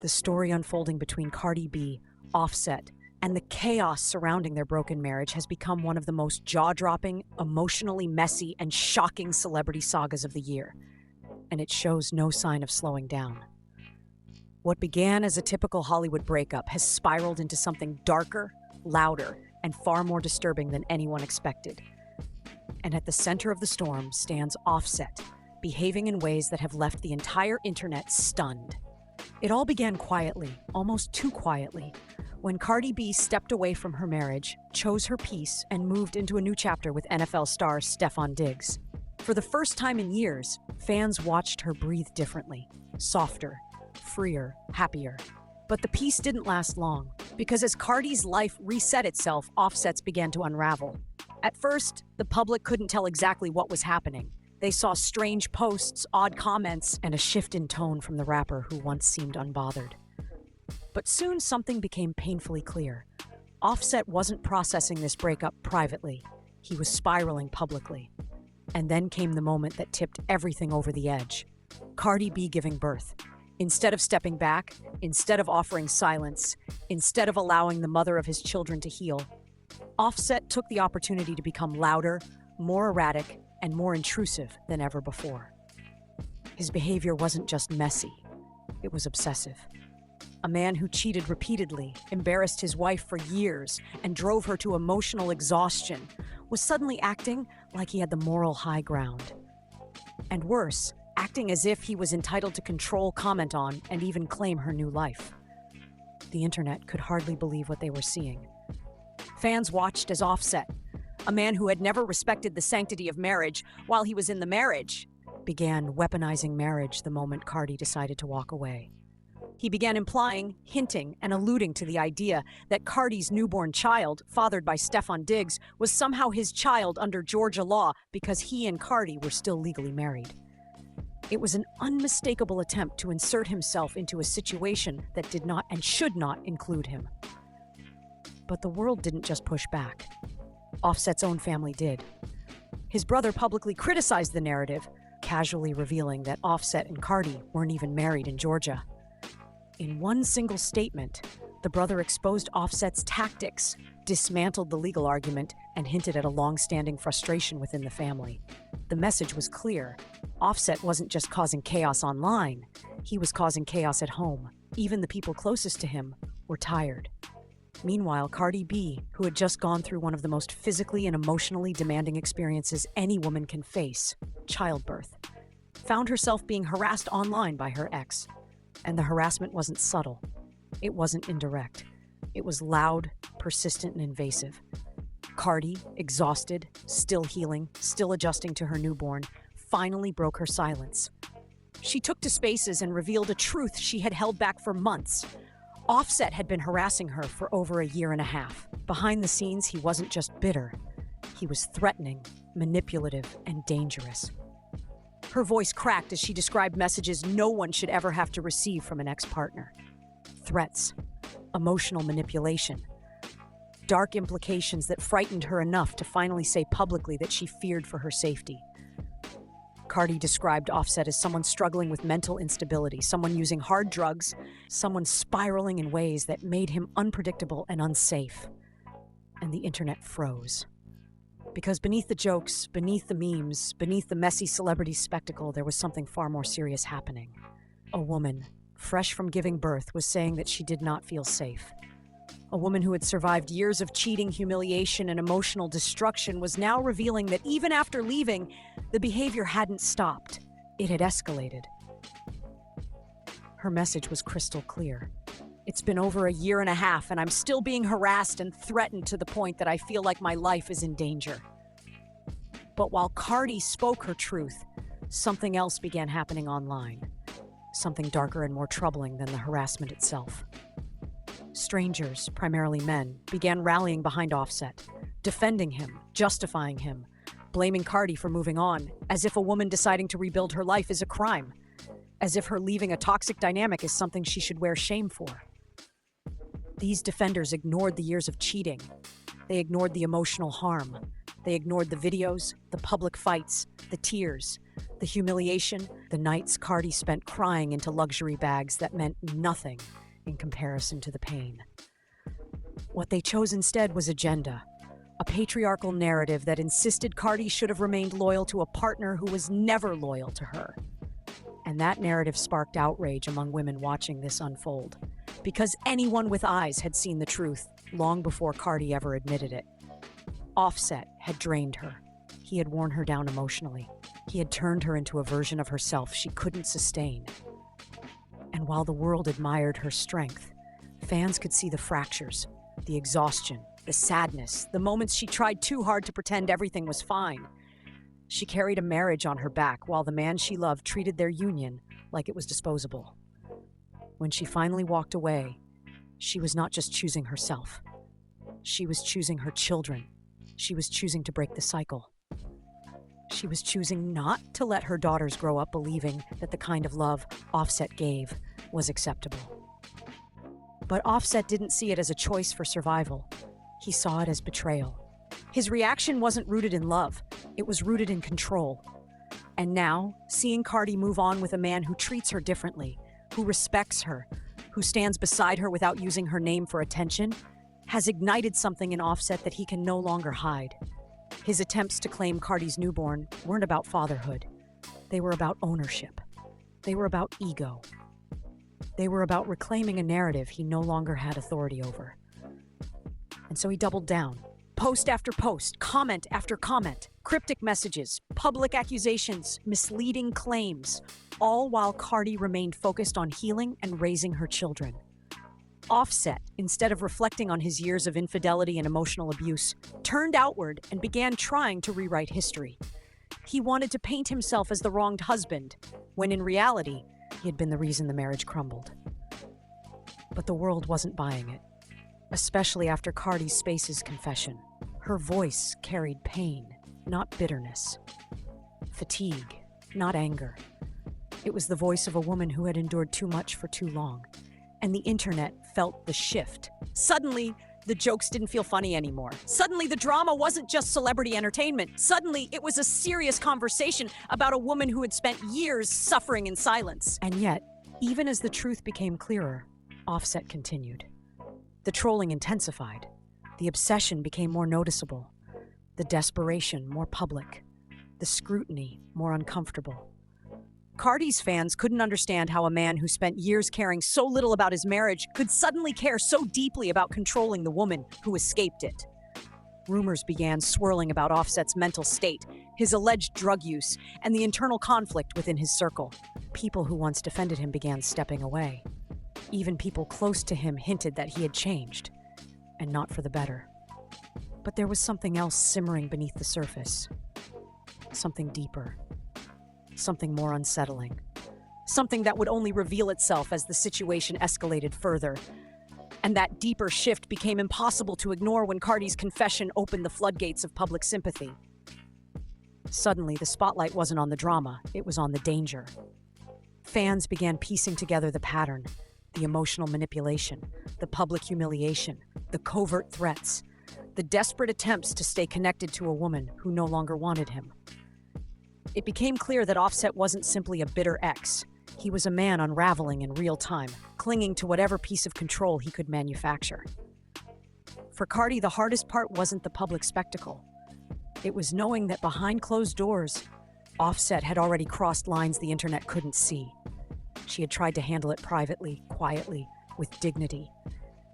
The story unfolding between Cardi B, Offset, and the chaos surrounding their broken marriage has become one of the most jaw-dropping, emotionally messy, and shocking celebrity sagas of the year. And it shows no sign of slowing down. What began as a typical Hollywood breakup has spiraled into something darker, louder, and far more disturbing than anyone expected. And at the center of the storm stands Offset, behaving in ways that have left the entire internet stunned. It all began quietly, almost too quietly, when Cardi B stepped away from her marriage, chose her peace, and moved into a new chapter with NFL star Stefon Diggs. For the first time in years, fans watched her breathe differently, softer, freer, happier. But the peace didn't last long, because as Cardi's life reset itself, Offset's began to unravel. At first, the public couldn't tell exactly what was happening. They saw strange posts, odd comments, and a shift in tone from the rapper who once seemed unbothered. But soon something became painfully clear. Offset wasn't processing this breakup privately. He was spiraling publicly. And then came the moment that tipped everything over the edge. Cardi B giving birth. Instead of stepping back, instead of offering silence, instead of allowing the mother of his children to heal, Offset took the opportunity to become louder, more erratic, and more intrusive than ever before. His behavior wasn't just messy, it was obsessive. A man who cheated repeatedly, embarrassed his wife for years, and drove her to emotional exhaustion, was suddenly acting like he had the moral high ground. And worse, acting as if he was entitled to control, comment on, and even claim her new life. The internet could hardly believe what they were seeing. Fans watched as Offset, a man who had never respected the sanctity of marriage while he was in the marriage, began weaponizing marriage the moment Cardi decided to walk away. He began implying, hinting, and alluding to the idea that Cardi's newborn child, fathered by Stefon Diggs, was somehow his child under Georgia law because he and Cardi were still legally married. It was an unmistakable attempt to insert himself into a situation that did not and should not include him. But the world didn't just push back. Offset's own family did. His brother publicly criticized the narrative, casually revealing that Offset and Cardi weren't even married in Georgia. In one single statement, the brother exposed Offset's tactics, dismantled the legal argument, and hinted at a long-standing frustration within the family. The message was clear. Offset wasn't just causing chaos online, he was causing chaos at home. Even the people closest to him were tired. Meanwhile, Cardi B, who had just gone through one of the most physically and emotionally demanding experiences any woman can face, childbirth, found herself being harassed online by her ex. And the harassment wasn't subtle. It wasn't indirect. It was loud, persistent, and invasive. Cardi, exhausted, still healing, still adjusting to her newborn, finally broke her silence. She took to spaces and revealed a truth she had held back for months. Offset had been harassing her for over a year and a half. Behind the scenes, he wasn't just bitter. He was threatening, manipulative, and dangerous. Her voice cracked as she described messages no one should ever have to receive from an ex-partner. Threats, emotional manipulation, dark implications that frightened her enough to finally say publicly that she feared for her safety. Cardi described Offset as someone struggling with mental instability, someone using hard drugs, someone spiraling in ways that made him unpredictable and unsafe. And the internet froze. Because beneath the jokes, beneath the memes, beneath the messy celebrity spectacle, there was something far more serious happening. A woman, fresh from giving birth, was saying that she did not feel safe. A woman who had survived years of cheating, humiliation, and emotional destruction was now revealing that even after leaving, the behavior hadn't stopped. It had escalated. Her message was crystal clear. It's been over a year and a half, and I'm still being harassed and threatened to the point that I feel like my life is in danger. But while Cardi spoke her truth, something else began happening online. Something darker and more troubling than the harassment itself. Strangers, primarily men, began rallying behind Offset, defending him, justifying him, blaming Cardi for moving on, as if a woman deciding to rebuild her life is a crime, as if her leaving a toxic dynamic is something she should wear shame for. These defenders ignored the years of cheating. They ignored the emotional harm. They ignored the videos, the public fights, the tears, The humiliation, the nights Cardi spent crying into luxury bags that meant nothing in comparison to the pain. What they chose instead was agenda, a patriarchal narrative that insisted Cardi should have remained loyal to a partner who was never loyal to her. And that narrative sparked outrage among women watching this unfold, because anyone with eyes had seen the truth long before Cardi ever admitted it. Offset had drained her. He had worn her down emotionally. He had turned her into a version of herself she couldn't sustain. And while the world admired her strength, fans could see the fractures, the exhaustion, the sadness, the moments she tried too hard to pretend everything was fine. She carried a marriage on her back while the man she loved treated their union like it was disposable. When she finally walked away, she was not just choosing herself. She was choosing her children. She was choosing to break the cycle. She was choosing not to let her daughters grow up believing that the kind of love Offset gave was acceptable. But Offset didn't see it as a choice for survival. He saw it as betrayal. His reaction wasn't rooted in love. It was rooted in control. And now, seeing Cardi move on with a man who treats her differently, who respects her, who stands beside her without using her name for attention, has ignited something in Offset that he can no longer hide. His attempts to claim Cardi's newborn weren't about fatherhood. They were about ownership. They were about ego. They were about reclaiming a narrative he no longer had authority over. And so he doubled down. Post after post, comment after comment, cryptic messages, public accusations, misleading claims, all while Cardi remained focused on healing and raising her children. Offset, instead of reflecting on his years of infidelity and emotional abuse, turned outward and began trying to rewrite history. He wanted to paint himself as the wronged husband, when in reality, he had been the reason the marriage crumbled. But the world wasn't buying it, especially after Cardi's Spaces confession. Her voice carried pain, not bitterness. Fatigue, not anger. It was the voice of a woman who had endured too much for too long. And the internet felt the shift. Suddenly, the jokes didn't feel funny anymore. Suddenly, the drama wasn't just celebrity entertainment. Suddenly, it was a serious conversation about a woman who had spent years suffering in silence. And yet, even as the truth became clearer, Offset continued. The trolling intensified. The obsession became more noticeable. The desperation more public. The scrutiny more uncomfortable. Cardi's fans couldn't understand how a man who spent years caring so little about his marriage could suddenly care so deeply about controlling the woman who escaped it. Rumors began swirling about Offset's mental state, his alleged drug use, and the internal conflict within his circle. People who once defended him began stepping away. Even people close to him hinted that he had changed, and not for the better. But there was something else simmering beneath the surface. Something deeper. Something more unsettling. Something that would only reveal itself as the situation escalated further. And that deeper shift became impossible to ignore when Cardi's confession opened the floodgates of public sympathy. Suddenly, the spotlight wasn't on the drama, it was on the danger. Fans began piecing together the pattern, the emotional manipulation, the public humiliation, the covert threats, the desperate attempts to stay connected to a woman who no longer wanted him. It became clear that Offset wasn't simply a bitter ex. He was a man unraveling in real time, clinging to whatever piece of control he could manufacture. For Cardi, the hardest part wasn't the public spectacle. It was knowing that behind closed doors, Offset had already crossed lines the internet couldn't see. She had tried to handle it privately, quietly, with dignity.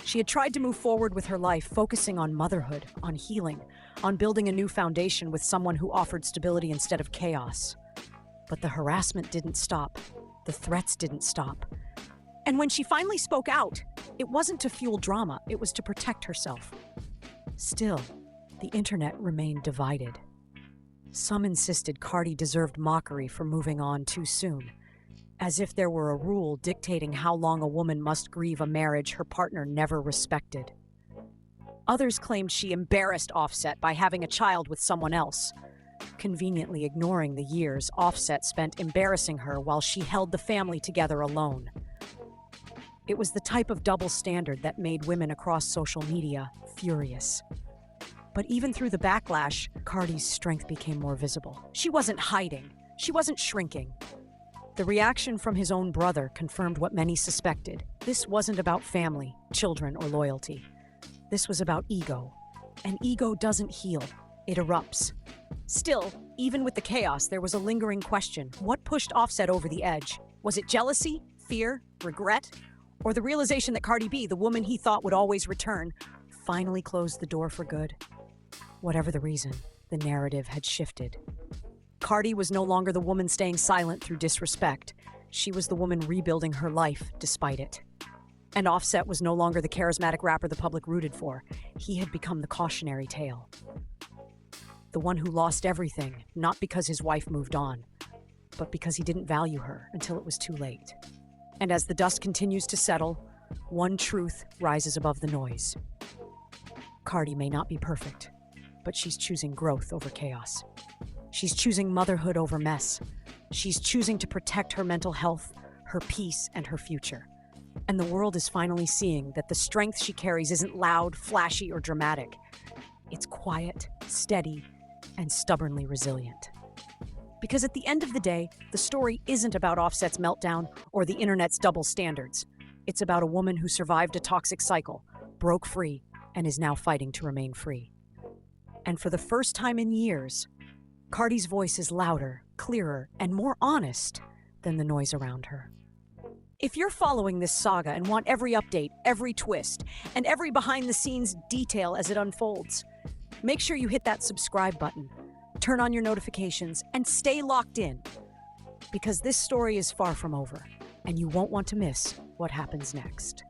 She had tried to move forward with her life, focusing on motherhood, on healing, on building a new foundation with someone who offered stability instead of chaos. But the harassment didn't stop. The threats didn't stop. And when she finally spoke out, it wasn't to fuel drama, it was to protect herself. Still, the internet remained divided. Some insisted Cardi deserved mockery for moving on too soon, as if there were a rule dictating how long a woman must grieve a marriage her partner never respected. Others claimed she embarrassed Offset by having a child with someone else, conveniently ignoring the years Offset spent embarrassing her while she held the family together alone. It was the type of double standard that made women across social media furious. But even through the backlash, Cardi's strength became more visible. She wasn't hiding. She wasn't shrinking. The reaction from his own brother confirmed what many suspected. This wasn't about family, children, or loyalty. This was about ego. And ego doesn't heal, it erupts. Still, even with the chaos, there was a lingering question. What pushed Offset over the edge? Was it jealousy, fear, regret? Or the realization that Cardi B, the woman he thought would always return, finally closed the door for good? Whatever the reason, the narrative had shifted. Cardi was no longer the woman staying silent through disrespect. She was the woman rebuilding her life despite it. And Offset was no longer the charismatic rapper the public rooted for. He had become the cautionary tale. The one who lost everything, not because his wife moved on, but because he didn't value her until it was too late. And as the dust continues to settle, one truth rises above the noise. Cardi may not be perfect, but she's choosing growth over chaos. She's choosing motherhood over mess. She's choosing to protect her mental health, her peace, and her future. And the world is finally seeing that the strength she carries isn't loud, flashy, or dramatic. It's quiet, steady, and stubbornly resilient. Because at the end of the day, the story isn't about Offset's meltdown or the internet's double standards. It's about a woman who survived a toxic cycle, broke free, and is now fighting to remain free. And for the first time in years, Cardi's voice is louder, clearer, and more honest than the noise around her. If you're following this saga and want every update, every twist, and every behind-the-scenes detail as it unfolds, make sure you hit that subscribe button, turn on your notifications, and stay locked in. Because this story is far from over, and you won't want to miss what happens next.